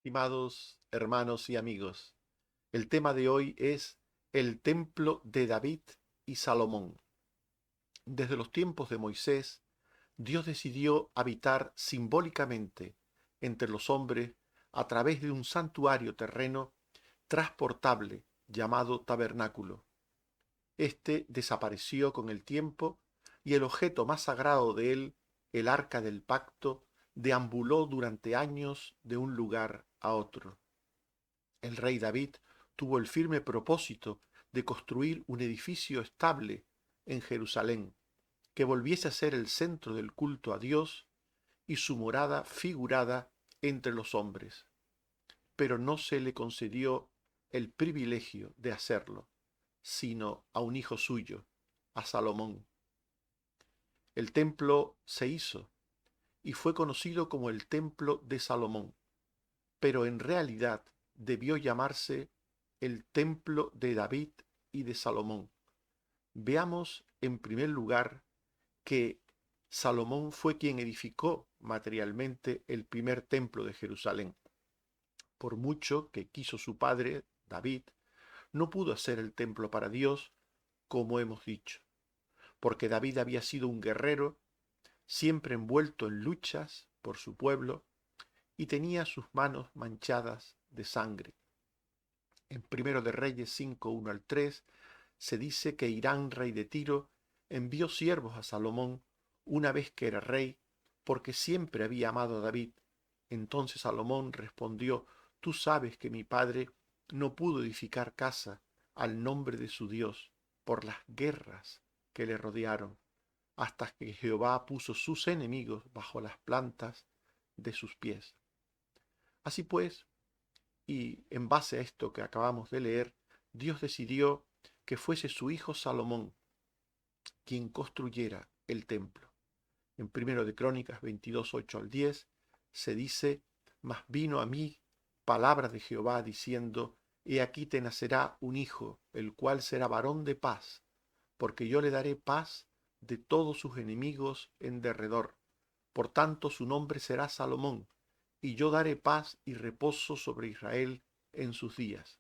Estimados hermanos y amigos, el tema de hoy es el templo de David y Salomón. Desde los tiempos de Moisés, Dios decidió habitar simbólicamente entre los hombres a través de un santuario terreno transportable llamado tabernáculo. Este desapareció con el tiempo y el objeto más sagrado de él, el arca del pacto, deambuló durante años de un lugar a otro. El rey David tuvo el firme propósito de construir un edificio estable en Jerusalén, que volviese a ser el centro del culto a Dios y su morada figurada entre los hombres. Pero no se le concedió el privilegio de hacerlo, sino a un hijo suyo, a Salomón. El templo se hizo y fue conocido como el templo de Salomón, pero en realidad debió llamarse el templo de David y de Salomón. Veamos en primer lugar que Salomón fue quien edificó materialmente el primer templo de Jerusalén. Por mucho que quiso su padre, David, no pudo hacer el templo para Dios, como hemos dicho, porque David había sido un guerrero, siempre envuelto en luchas por su pueblo, y tenía sus manos manchadas de sangre. En Primero de Reyes 5, 1 al 3, se dice que Hirán, rey de Tiro, envió siervos a Salomón una vez que era rey, porque siempre había amado a David. Entonces Salomón respondió: Tú sabes que mi padre no pudo edificar casa al nombre de su Dios por las guerras que le rodearon, hasta que Jehová puso sus enemigos bajo las plantas de sus pies. Así pues, y en base a esto que acabamos de leer, Dios decidió que fuese su hijo Salomón quien construyera el templo. En Primero de Crónicas 22, 8 al 10 se dice: Mas vino a mí palabra de Jehová diciendo: He aquí te nacerá un hijo, el cual será varón de paz, porque yo le daré paz de todos sus enemigos en derredor. Por tanto su nombre será Salomón, y yo daré paz y reposo sobre Israel en sus días.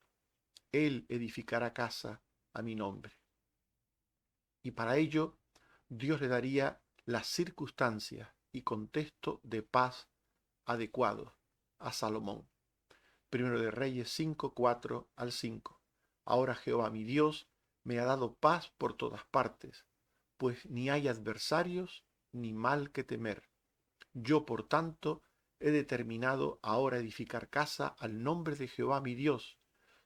Él edificará casa a mi nombre. Y para ello Dios le daría las circunstancias y contexto de paz adecuados a Salomón. Primero de Reyes 5, 4 al 5. Ahora Jehová mi Dios me ha dado paz por todas partes, pues ni hay adversarios ni mal que temer. Yo, por tanto, he determinado ahora edificar casa al nombre de Jehová mi Dios,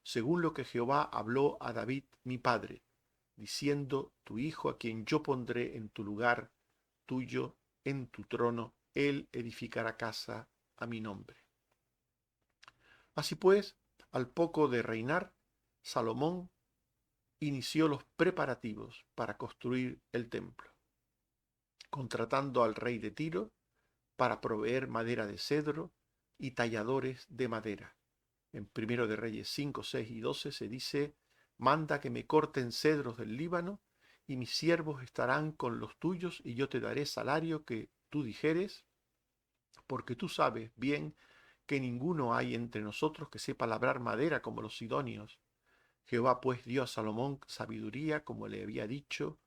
según lo que Jehová habló a David mi padre, diciendo: Tu hijo a quien yo pondré en tu lugar, tuyo, en tu trono, él edificará casa a mi nombre. Así pues, al poco de reinar, Salomón inició los preparativos para construir el templo, contratando al rey de Tiro para proveer madera de cedro y talladores de madera. En Primero de Reyes 5, 6 y 12 se dice: Manda que me corten cedros del Líbano, y mis siervos estarán con los tuyos, y yo te daré salario que tú dijeres, porque tú sabes bien que ninguno hay entre nosotros que sepa labrar madera como los sidonios. Jehová pues dio a Salomón sabiduría, como le había dicho,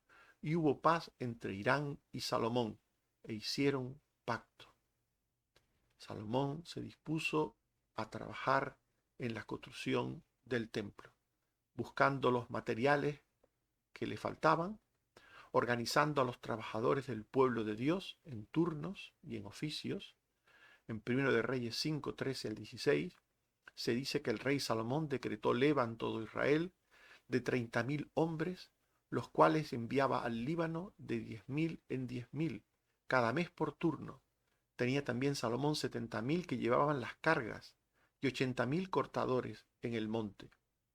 y hubo paz entre Hirán y Salomón, e hicieron pacto. Salomón se dispuso a trabajar en la construcción del templo, buscando los materiales que le faltaban, organizando a los trabajadores del pueblo de Dios en turnos y en oficios. En Primero de Reyes 5, 13 al 16 se dice que el rey Salomón decretó leva en todo Israel de 30.000 hombres, los cuales enviaba al Líbano de 10.000 en 10.000, cada mes por turno. Tenía también Salomón 70.000 que llevaban las cargas, y 80.000 cortadores en el monte,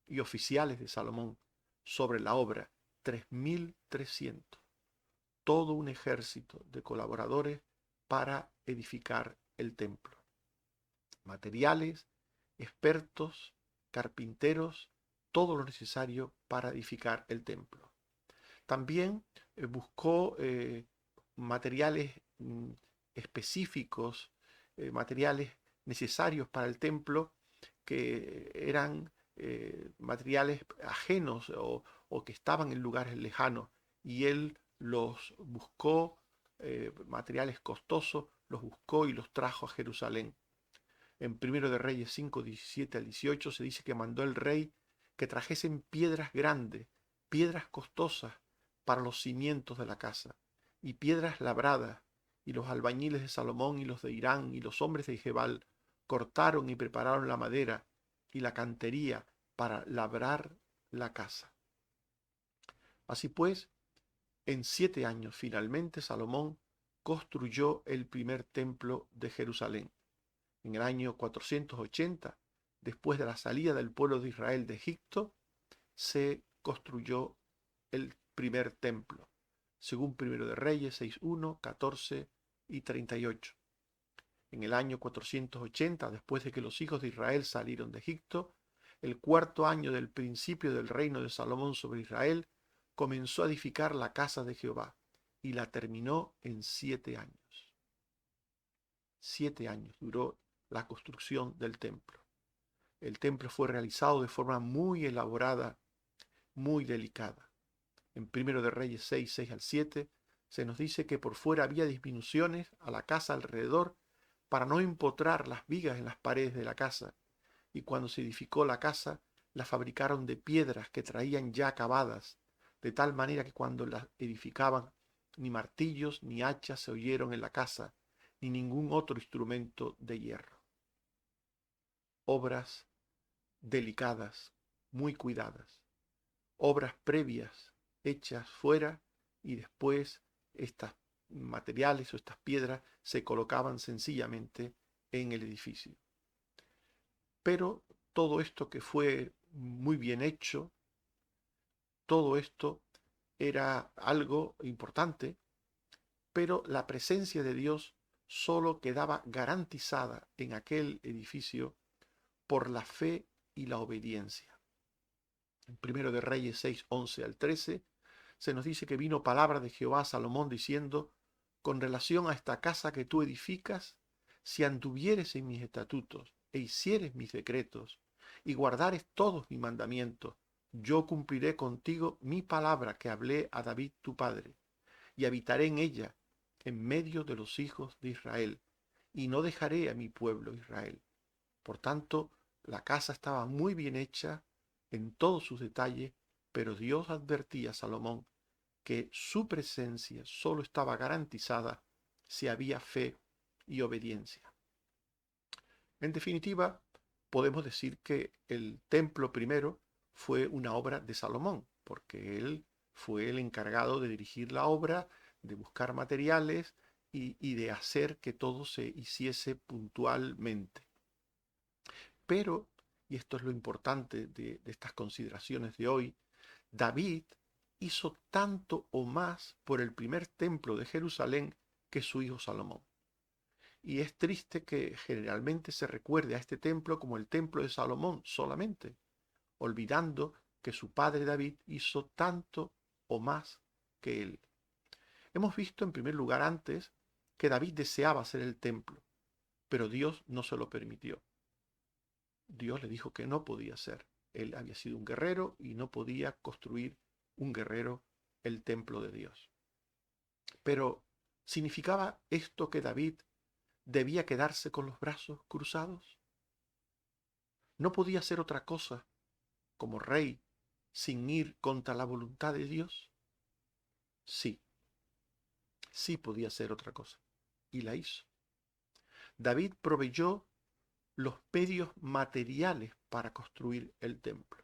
y oficiales de Salomón sobre la obra, 3.300. Todo un ejército de colaboradores para edificar el templo. Materiales, expertos, carpinteros, todo lo necesario para edificar el templo. También buscó materiales específicos, materiales necesarios para el templo que eran materiales ajenos o que estaban en lugares lejanos, y él los buscó, materiales costosos, los buscó y los trajo a Jerusalén. En Primero de Reyes 5, 17 al 18 se dice que mandó el rey que trajesen piedras grandes, piedras costosas para los cimientos de la casa, y piedras labradas, y los albañiles de Salomón y los de Irán y los hombres de Jebal cortaron y prepararon la madera y la cantería para labrar la casa. Así pues, en 7 años finalmente Salomón construyó el primer templo de Jerusalén. En el año 480, después de la salida del pueblo de Israel de Egipto, se construyó el primer templo, según Primero de Reyes 6.1, 14 y 38. En el año 480, después de que los hijos de Israel salieron de Egipto, el 4.º año del principio del reino de Salomón sobre Israel, comenzó a edificar la casa de Jehová y la terminó en 7 años. 7 años duró la construcción del templo. El templo fue realizado de forma muy elaborada, muy delicada. En Primero de Reyes 6, 6 al 7, se nos dice que por fuera había disminuciones a la casa alrededor para no empotrar las vigas en las paredes de la casa, y cuando se edificó la casa, la fabricaron de piedras que traían ya acabadas, de tal manera que cuando la edificaban, ni martillos ni hachas se oyeron en la casa, ni ningún otro instrumento de hierro. Obras delicadas, muy cuidadas, obras previas hechas fuera, y después estos materiales o estas piedras se colocaban sencillamente en el edificio. Pero todo esto que fue muy bien hecho, todo esto era algo importante, pero la presencia de Dios solo quedaba garantizada en aquel edificio por la fe y la obediencia. En Primero de Reyes 6, 11 al 13, se nos dice que vino palabra de Jehová a Salomón diciendo: con relación a esta casa que tú edificas, si anduvieres en mis estatutos e hicieres mis decretos y guardares todos mis mandamientos, yo cumpliré contigo mi palabra que hablé a David tu padre, y habitaré en ella, en medio de los hijos de Israel, y no dejaré a mi pueblo Israel. Por tanto, la casa estaba muy bien hecha en todos sus detalles, pero Dios advertía a Salomón que su presencia solo estaba garantizada si había fe y obediencia. En definitiva, podemos decir que el templo primero fue una obra de Salomón, porque él fue el encargado de dirigir la obra, de buscar materiales y de hacer que todo se hiciese puntualmente. Pero, y esto es lo importante de estas consideraciones de hoy, David hizo tanto o más por el primer templo de Jerusalén que su hijo Salomón. Y es triste que generalmente se recuerde a este templo como el templo de Salomón solamente, olvidando que su padre David hizo tanto o más que él. Hemos visto en primer lugar antes que David deseaba hacer el templo, pero Dios no se lo permitió. Dios le dijo que no podía hacer. Él había sido un guerrero y no podía construir un guerrero el templo de Dios. Pero, ¿significaba esto que David debía quedarse con los brazos cruzados? ¿No podía hacer otra cosa como rey sin ir contra la voluntad de Dios? Sí, sí podía hacer otra cosa, y la hizo. David proveyó los medios materiales para construir el templo.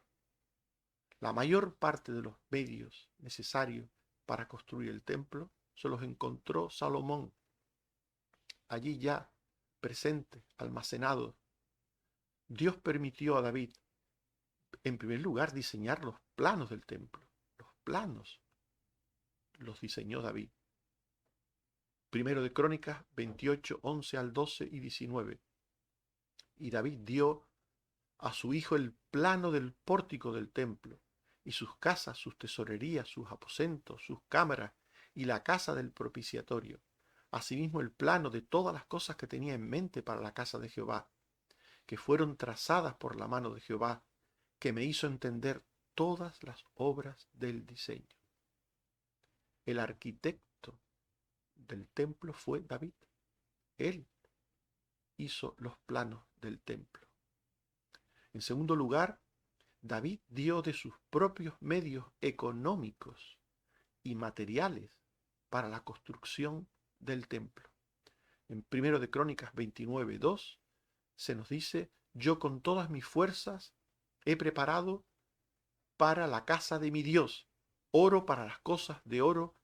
La mayor parte de los medios necesarios para construir el templo se los encontró Salomón, allí ya presentes, almacenados. Dios permitió a David, en primer lugar, diseñar los planos del templo. Los planos los diseñó David. Primero de Crónicas 28, 11 al 12 y 19. Y David dio a su hijo el plano del pórtico del templo, y sus casas, sus tesorerías, sus aposentos, sus cámaras, y la casa del propiciatorio, asimismo el plano de todas las cosas que tenía en mente para la casa de Jehová, que fueron trazadas por la mano de Jehová, que me hizo entender todas las obras del diseño. El arquitecto del templo fue David. Él hizo los planos del templo. En segundo lugar, David dio de sus propios medios económicos y materiales para la construcción del templo. En 1 de Crónicas 29:2 se nos dice: yo con todas mis fuerzas he preparado para la casa de mi Dios oro para las cosas de oro,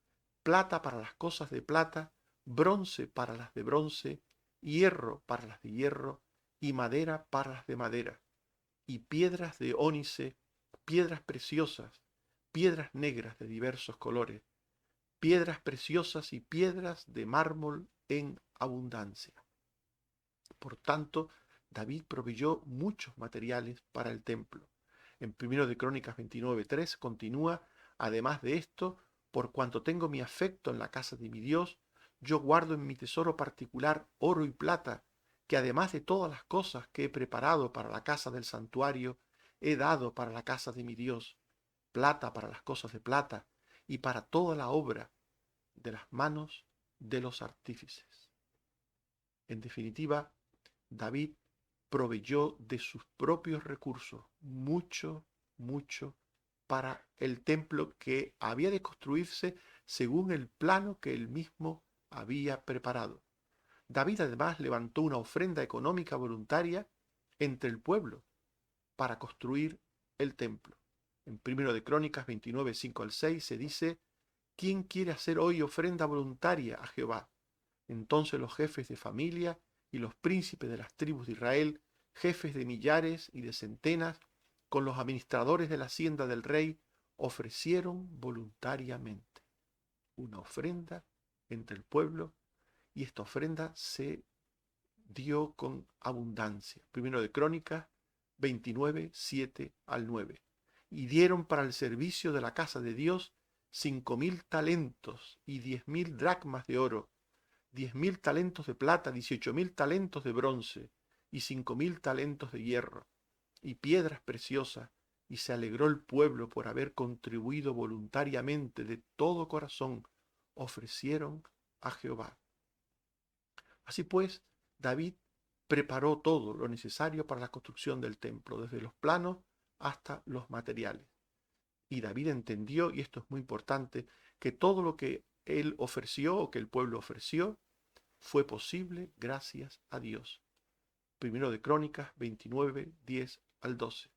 plata para las cosas de plata, bronce para las de bronce, hierro para las de hierro, y madera para las de madera, y piedras de ónice, piedras preciosas, piedras negras de diversos colores, piedras preciosas y piedras de mármol en abundancia. Por tanto, David proveyó muchos materiales para el templo. En 1 de Crónicas 29:3 continúa: además de esto, por cuanto tengo mi afecto en la casa de mi Dios, yo guardo en mi tesoro particular oro y plata, que además de todas las cosas que he preparado para la casa del santuario, he dado para la casa de mi Dios, plata para las cosas de plata, y para toda la obra de las manos de los artífices. En definitiva, David proveyó de sus propios recursos mucho, mucho para el templo que había de construirse según el plano que él mismo había preparado. David además levantó una ofrenda económica voluntaria entre el pueblo para construir el templo. En 1 de Crónicas 29:5-6 se dice: ¿quién quiere hacer hoy ofrenda voluntaria a Jehová? Entonces los jefes de familia y los príncipes de las tribus de Israel, jefes de millares y de centenas, con los administradores de la hacienda del rey, ofrecieron voluntariamente una ofrenda entre el pueblo, y esta ofrenda se dio con abundancia. 1 de Crónicas 29:7-9. Y dieron para el servicio de la casa de Dios 5.000 talentos y 10.000 dracmas de oro, 10.000 talentos de plata, 18.000 talentos de bronce y 5.000 talentos de hierro, y piedras preciosas, y se alegró el pueblo por haber contribuido voluntariamente de todo corazón, ofrecieron a Jehová. Así pues, David preparó todo lo necesario para la construcción del templo, desde los planos hasta los materiales. Y David entendió, y esto es muy importante, que todo lo que él ofreció o que el pueblo ofreció fue posible gracias a Dios. 1 de Crónicas 29:10-12.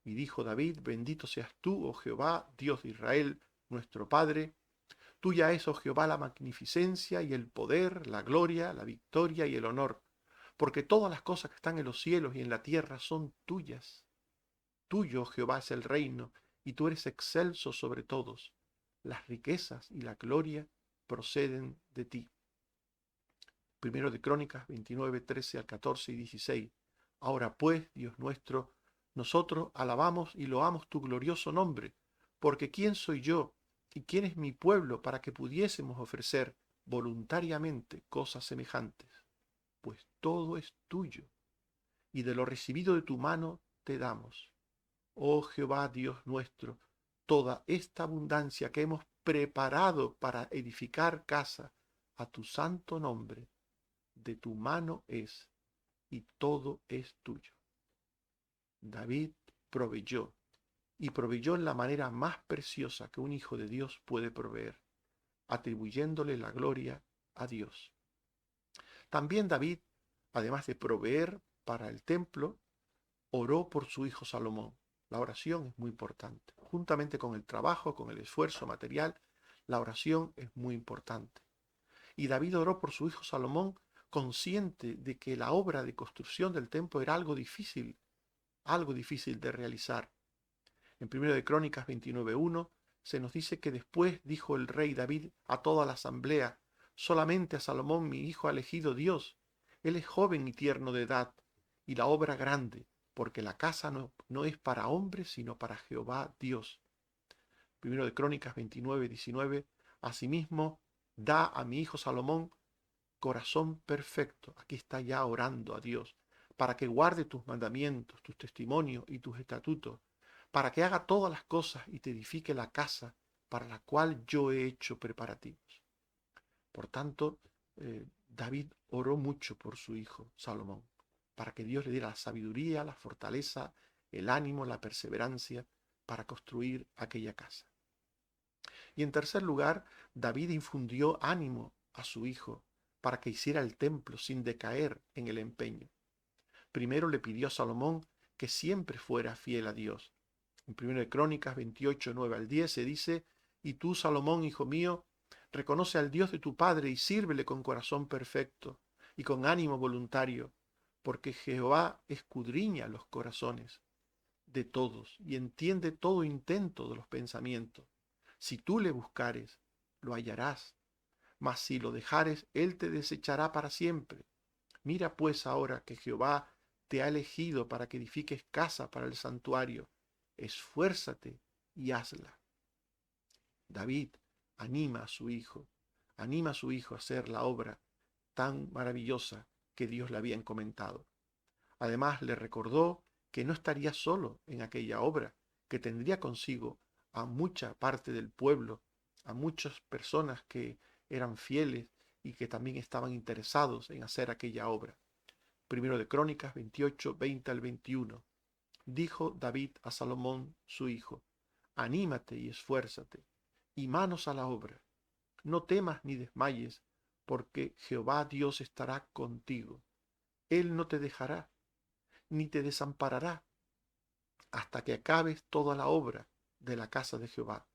Y dijo David: bendito seas tú, oh Jehová, Dios de Israel, nuestro Padre. Tuya es, oh Jehová, la magnificencia y el poder, la gloria, la victoria y el honor, porque todas las cosas que están en los cielos y en la tierra son tuyas. Tuyo, oh Jehová, es el reino, y tú eres excelso sobre todos. Las riquezas y la gloria proceden de ti. 1 de Crónicas 29:13-14 y 16. Ahora pues, Dios nuestro, nosotros alabamos y loamos tu glorioso nombre, porque ¿quién soy yo y quién es mi pueblo para que pudiésemos ofrecer voluntariamente cosas semejantes? Pues todo es tuyo, y de lo recibido de tu mano te damos. Oh Jehová Dios nuestro, toda esta abundancia que hemos preparado para edificar casa a tu santo nombre, de tu mano es, y todo es tuyo. David proveyó, y proveyó en la manera más preciosa que un hijo de Dios puede proveer, atribuyéndole la gloria a Dios. También David, además de proveer para el templo, oró por su hijo Salomón. La oración es muy importante. Juntamente con el trabajo, con el esfuerzo material, la oración es muy importante. Y David oró por su hijo Salomón, consciente de que la obra de construcción del templo era algo difícil de realizar. En 1 de Crónicas 29:1 se nos dice que después dijo el rey David a toda la asamblea: solamente a Salomón mi hijo ha elegido Dios. Él es joven y tierno de edad, y la obra grande, porque la casa no es para hombres, sino para Jehová Dios. 1 de Crónicas 29:19. Asimismo, da a mi hijo Salomón corazón perfecto. Aquí está ya orando a Dios, para que guarde tus mandamientos, tus testimonios y tus estatutos, para que haga todas las cosas y te edifique la casa para la cual yo he hecho preparativos. Por tanto, David oró mucho por su hijo Salomón, para que Dios le diera la sabiduría, la fortaleza, el ánimo, la perseverancia para construir aquella casa. Y en tercer lugar, David infundió ánimo a su hijo para que hiciera el templo sin decaer en el empeño. Primero le pidió a Salomón que siempre fuera fiel a Dios. En 1 Crónicas 28, 9 al 10 se dice: y tú, Salomón, hijo mío, reconoce al Dios de tu padre y sírvele con corazón perfecto y con ánimo voluntario, porque Jehová escudriña los corazones de todos y entiende todo intento de los pensamientos. Si tú le buscares, lo hallarás, mas si lo dejares, él te desechará para siempre. Mira pues ahora que Jehová te ha elegido para que edifiques casa para el santuario. Esfuérzate y hazla. David anima a su hijo a hacer la obra tan maravillosa que Dios le había encomendado. Además le recordó que no estaría solo en aquella obra, que tendría consigo a mucha parte del pueblo, a muchas personas que eran fieles y que también estaban interesados en hacer aquella obra. Primero de Crónicas 28, 20 al 21. Dijo David a Salomón su hijo: anímate y esfuérzate, y manos a la obra. No temas ni desmayes, porque Jehová Dios estará contigo. Él no te dejará, ni te desamparará, hasta que acabes toda la obra de la casa de Jehová.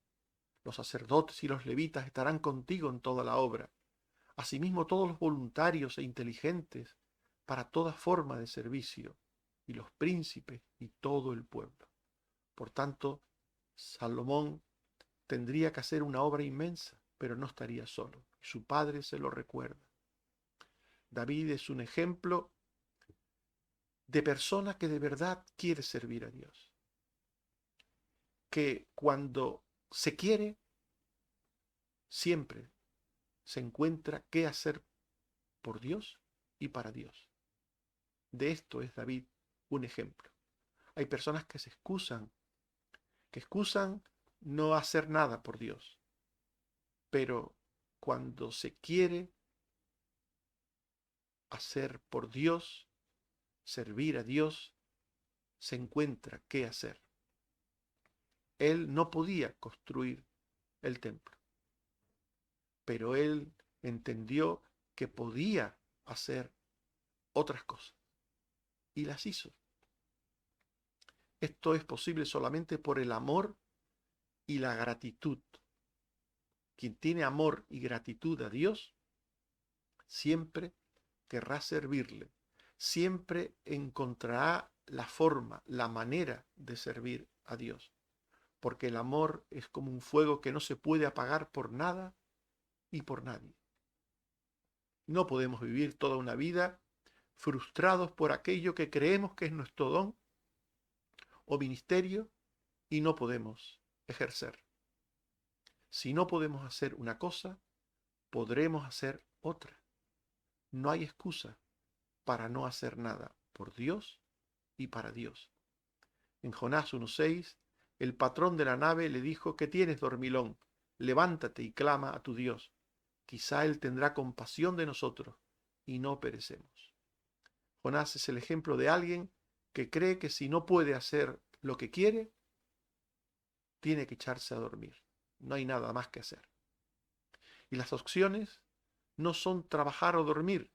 Los sacerdotes y los levitas estarán contigo en toda la obra, asimismo todos los voluntarios e inteligentes para toda forma de servicio, y los príncipes y todo el pueblo. Por tanto, Salomón tendría que hacer una obra inmensa, pero no estaría solo, y su padre se lo recuerda. David es un ejemplo de persona que de verdad quiere servir a Dios, que cuando se quiere, siempre se encuentra qué hacer por Dios y para Dios. De esto es David un ejemplo. Hay personas que excusan no hacer nada por Dios, pero cuando se quiere hacer por Dios, servir a Dios, se encuentra qué hacer. Él no podía construir el templo, pero él entendió que podía hacer otras cosas y las hizo. Esto es posible solamente por el amor y la gratitud. Quien tiene amor y gratitud a Dios siempre querrá servirle, siempre encontrará la forma, la manera de servir a Dios, porque el amor es como un fuego que no se puede apagar por nada y por nadie. No podemos vivir toda una vida frustrados por aquello que creemos que es nuestro don o ministerio y no podemos ejercer. Si no podemos hacer una cosa, podremos hacer otra. No hay excusa para no hacer nada por Dios y para Dios. En Jonás 1:6, el patrón de la nave le dijo: ¿qué tienes, dormilón? Levántate y clama a tu Dios. Quizá Él tendrá compasión de nosotros y no perecemos. Jonás es el ejemplo de alguien que cree que si no puede hacer lo que quiere, tiene que echarse a dormir. No hay nada más que hacer. Y las opciones no son trabajar o dormir.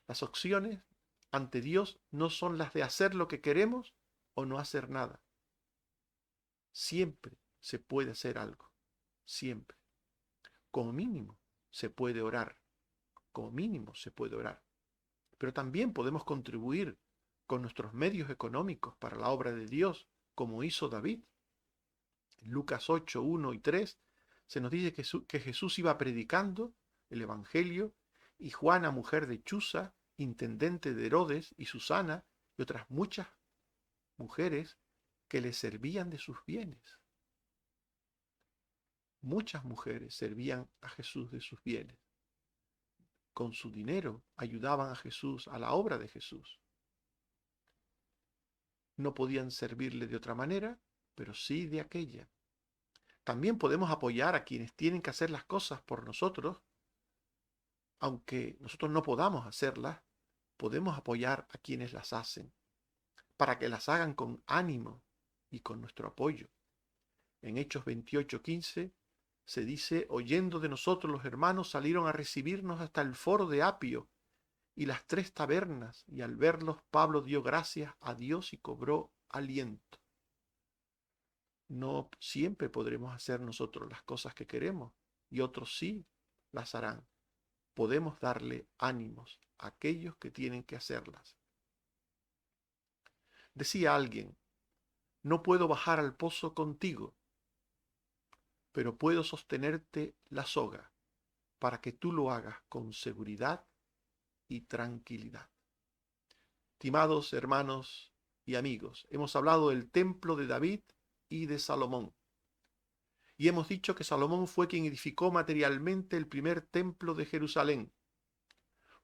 Las opciones ante Dios no son las de hacer lo que queremos o no hacer nada. Siempre se puede hacer algo. Siempre. Como mínimo se puede orar. Como mínimo se puede orar. Pero también podemos contribuir con nuestros medios económicos para la obra de Dios, como hizo David. En Lucas 8, 1 y 3 se nos dice que Jesús iba predicando el Evangelio y Juana, mujer de Chuza, intendente de Herodes, y Susana y otras muchas mujeres que le servían de sus bienes. Muchas mujeres servían a Jesús de sus bienes. con su dinero ayudaban a Jesús, a la obra de Jesús. No podían servirle de otra manera, pero sí de aquella. También podemos apoyar a quienes tienen que hacer las cosas por nosotros, aunque nosotros no podamos hacerlas, podemos apoyar a quienes las hacen, para que las hagan con ánimo y con nuestro apoyo. En Hechos 28:15 se dice: oyendo de nosotros los hermanos salieron a recibirnos hasta el foro de Apio y las 3 tabernas, y al verlos Pablo dio gracias a Dios y cobró aliento. No siempre podremos hacer nosotros las cosas que queremos, y otros sí las harán. Podemos darle ánimos a aquellos que tienen que hacerlas. Decía alguien: no puedo bajar al pozo contigo, pero puedo sostenerte la soga para que tú lo hagas con seguridad y tranquilidad. Estimados hermanos y amigos, hemos hablado del templo de David y de Salomón. Y hemos dicho que Salomón fue quien edificó materialmente el primer templo de Jerusalén.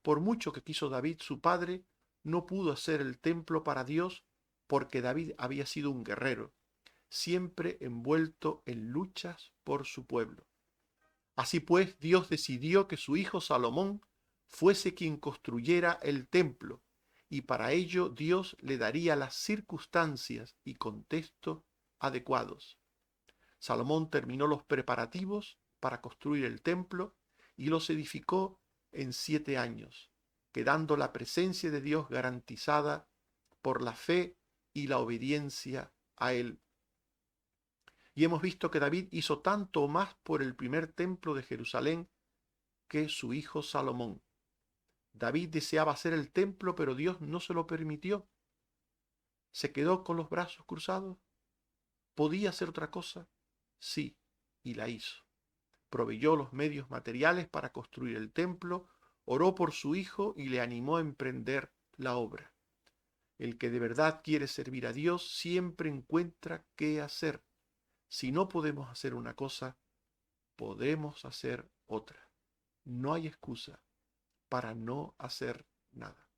Por mucho que quiso David, su padre, no pudo hacer el templo para Dios porque David había sido un guerrero, siempre envuelto en luchas por su pueblo. Así pues, Dios decidió que su hijo Salomón fuese quien construyera el templo, y para ello Dios le daría las circunstancias y contexto adecuados. Salomón terminó los preparativos para construir el templo y los edificó en 7 años, quedando la presencia de Dios garantizada por la fe y la obediencia a él. Y hemos visto que David hizo tanto o más por el primer templo de Jerusalén que su hijo Salomón. David deseaba hacer el templo, pero Dios no se lo permitió. ¿Se quedó con los brazos cruzados? ¿Podía hacer otra cosa? Sí, y la hizo. Proveyó los medios materiales para construir el templo, oró por su hijo y le animó a emprender la obra. El que de verdad quiere servir a Dios siempre encuentra qué hacer. Si no podemos hacer una cosa, podemos hacer otra. No hay excusa para no hacer nada.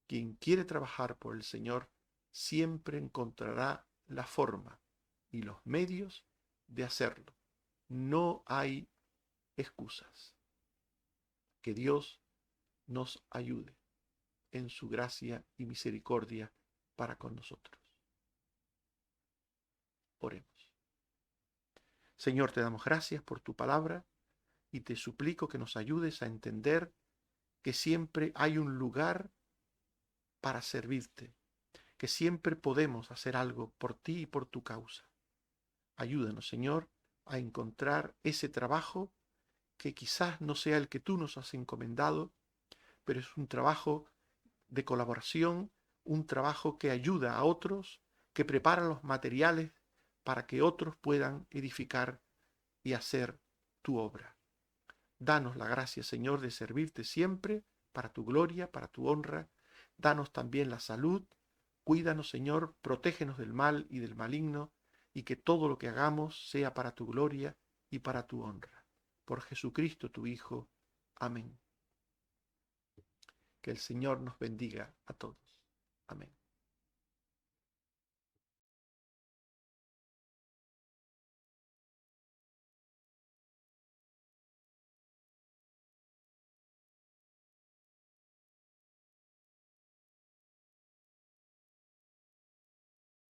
Quien quiere trabajar por el Señor siempre encontrará la forma y los medios de hacerlo. No hay excusas. Que Dios nos ayude en su gracia y misericordia para con nosotros. Oremos. Señor, te damos gracias por tu palabra y te suplico que nos ayudes a entender que siempre hay un lugar para servirte, que siempre podemos hacer algo por ti y por tu causa. Ayúdanos, Señor, a encontrar ese trabajo que quizás no sea el que tú nos has encomendado, pero es un trabajo de colaboración, un trabajo que ayuda a otros, que prepara los materiales para que otros puedan edificar y hacer tu obra. Danos la gracia, Señor, de servirte siempre para tu gloria, para tu honra. Danos también la salud. Cuídanos, Señor, protégenos del mal y del maligno, y que todo lo que hagamos sea para tu gloria y para tu honra. Por Jesucristo, tu Hijo. Amén. Que el Señor nos bendiga a todos. Amén.